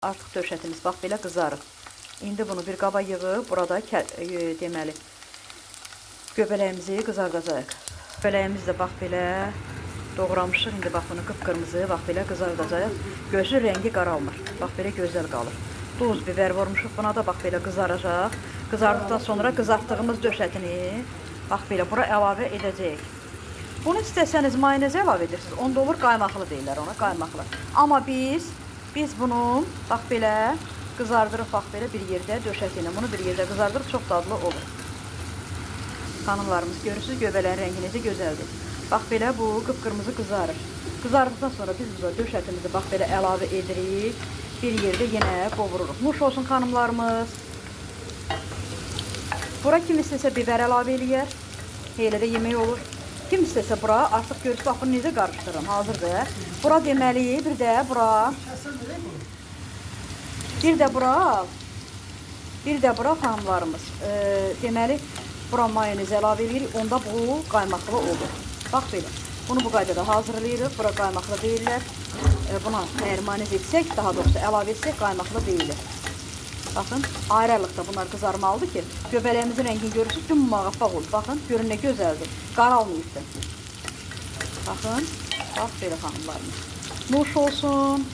Artıq döşətimiz bax belə qızarıb. İndi bunu bir qaba yığıb burada deməli göbələyimizi qızardacağıq. Göbələyimiz də bax belə doğramışıq. İndi bax bunu qıpqırmızı bax belə qızardacağıq. Gözü rəngi qaralmır. Bax belə gözəl qalır. Duz, biber vurmuşuq. Buna da bax belə qızaracaq. Qızardıqdan sonra qızartdığımız döşətini bax belə bura əlavə edəcəyik. Bunu istəsəniz mayonez əlavə edirsiniz. Onda olur qaymaqlı deyirlər ona, qaymaqlı. Amma biz bunu bax belə qızardırıq, bax belə bir yerdə döşətini. Bunu bir yerdə qızardırıq, çox dadlı olur. Xanımlarımız görürsünüz, göbələyin rəngi necə gözəldir. Bax belə bu qıpqırmızı qızarır. Qızardıqdan sonra biz burada döşətimizi bax belə əlavə edirik. Bir yerdə yenə qovururuq. Nuş olsun xanımlarımız. Bura kim istəsə biber əlavə eləyər. Elə də yemək olur. Kim istəsə bura artıq görürsünüz, bax bunu necə qarışdırırım, hazırdır. Bura deməli, bir də bura xanımlarımız, deməli, bura mayonez əlavə edirik, onda bu qaymaqlı olur. Bax belə, bunu bu qaydada hazırlayırıq, bura qaymaqlı deyirlər. Buna əgər mayonez etsək, daha doğrusu əlavə etsək, qaymaqlı deyilir. Baxın, ayrılıqda bunlar qızarmalıdır ki, göbələyimizin rəngini görürsünüz, dümağappaq olur. Baxın, görün nə gözəldir, qaralmayıbdır. Baxın, bax belə xanımlarımız. Nuş olsun.